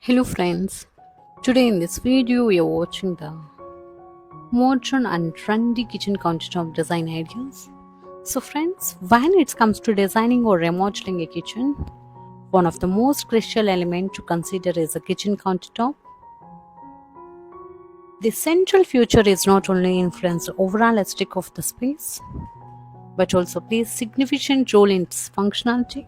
Hello friends, today in this video we are watching the modern and trendy kitchen countertop design ideas. So friends, when it comes to designing or remodeling a kitchen, one of the most crucial elements to consider is a kitchen countertop. The central feature is not only influence the overall aesthetic of the space, but also plays significant role in its functionality.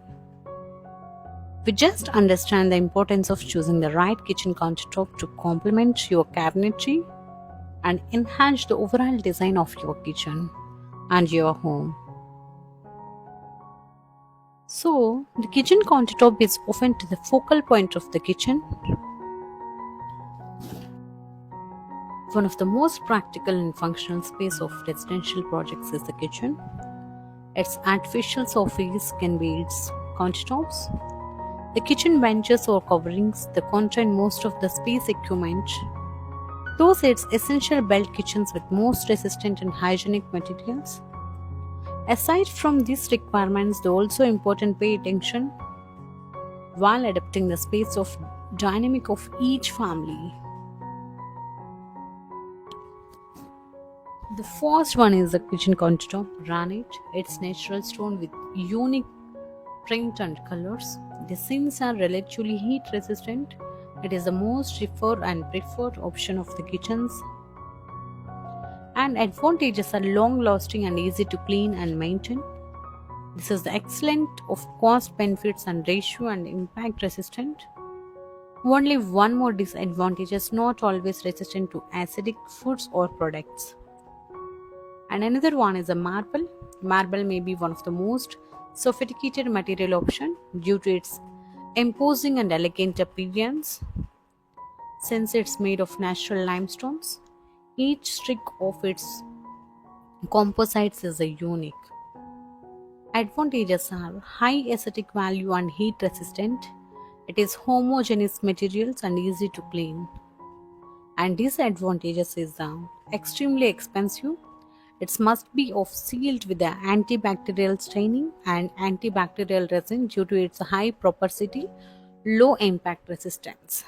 We just understand the importance of choosing the right kitchen countertop to complement your cabinetry and enhance the overall design of your kitchen and your home. So, the kitchen countertop is often the focal point of the kitchen. One of the most practical and functional space of residential projects is the kitchen. Its artificial surface can be its countertops. The kitchen benches or coverings that contain most of the space equipment. Those its essential built kitchens with most resistant and hygienic materials. Aside from these requirements, they also important pay attention while adapting the space of dynamic of each family. The first one is the kitchen countertop granite. It's natural stone with unique print and colors. The seams are relatively heat resistant. It is the most preferred option of the kitchens. And advantages are long lasting and easy to clean and maintain. This is the excellent of cost benefits and ratio and impact resistant. Only one more disadvantage is not always resistant to acidic foods or products. And another one is a marble. Marble may be one of the most sophisticated material option due to its imposing and elegant appearance. Since it's made of natural limestones, each streak of its composites is a unique. Advantages are high aesthetic value and heat resistant. It is homogeneous materials and easy to clean. And disadvantages is extremely expensive. It must be sealed with the antibacterial staining and antibacterial resin due to its high porosity, low impact resistance.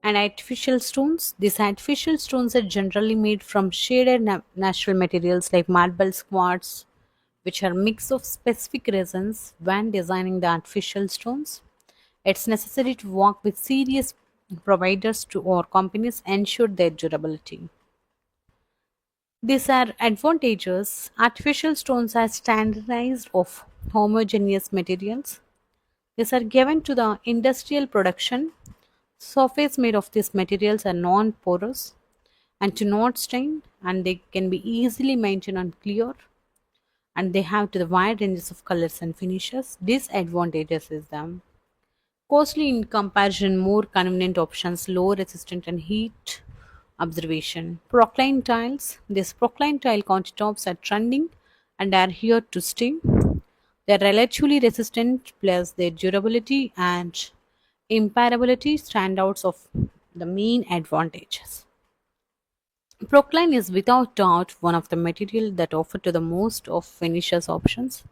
And artificial stones. These artificial stones are generally made from shaded natural materials like marbles, quartz, which are mix of specific resins. When designing the artificial stones, it's necessary to work with serious providers to or companies ensure their durability. These are advantages. Artificial stones are standardized of homogeneous materials. These are given to the industrial production. Surface made of these materials are non-porous and do not stain, and they can be easily maintained and clear, and they have to the wide ranges of colors and finishes. Disadvantages is them costly in comparison, more convenient options, low resistant and heat observation. Porcelain tiles. These porcelain tile countertops are trending and are here to stay. They are relatively resistant, plus their durability and impermeability standouts of the main advantages. Porcelain is without doubt one of the material that offer to the most of finishes options,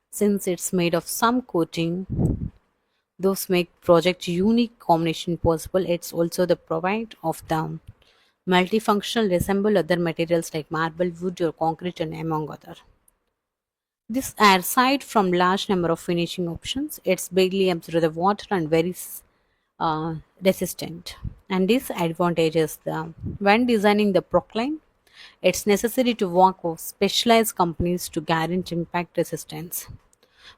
since it's made of some coating. Those make project unique combination possible. It's also the provide of the multifunctional resemble other materials like marble, wood or concrete and among other. This aside from large number of finishing options, it's barely absorb the water and very resistant. And disadvantage is the when designing the Procline, it's necessary to work with specialized companies to guarantee impact resistance.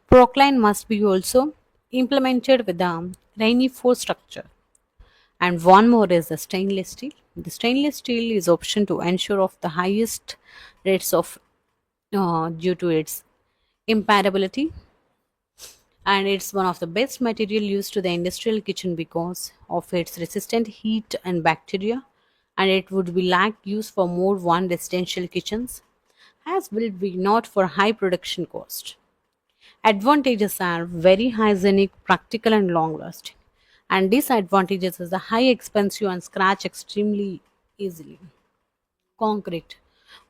Procline must be also implemented with the reinforced structure. And one more is the stainless steel. The stainless steel is option to ensure of the highest rates of due to its impermeability, and it's one of the best material used to the industrial kitchen because of its resistant heat and bacteria, and it would be lack use for more one residential kitchens as will be not for high production cost. Advantages are very hygienic, practical and long lasting, and disadvantages is the high expensive and scratch extremely easily. Concrete.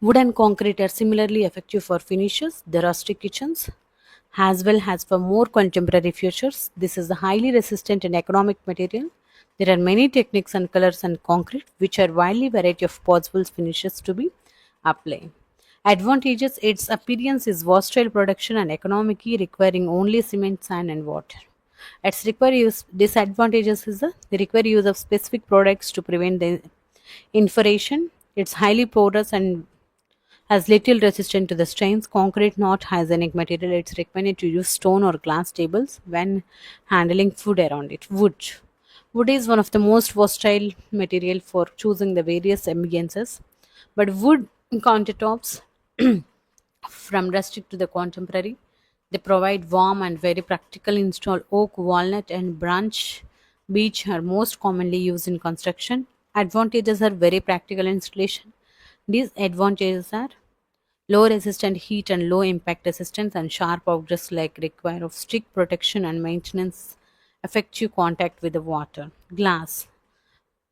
Wood and concrete are similarly effective for finishes, the rustic kitchens, as well as for more contemporary features. This is a highly resistant and economic material There are many techniques and colors and concrete which are widely variety of possible finishes to be applied. Advantages: its appearance is versatile production and economically requiring only cement, sand and water. Its require use disadvantages is the require use of specific products to prevent the infiltration. It's highly porous and has little resistance to the strains. Concrete not hygienic material. It's recommended to use stone or glass tables when handling food around it. Wood. Wood is one of the most versatile material for choosing the various ambiances. But wood countertops from rustic to the contemporary. They provide warm and very practical install. Oak, walnut, and branch beech are most commonly used in construction. Advantages are very practical installation. Disadvantages are low resistant heat and low impact resistance and sharp objects like require of strict protection and maintenance effective contact with the water. Glass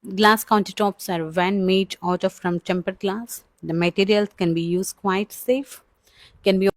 countertops are when made out of from tempered glass. The material can be used quite safe, can be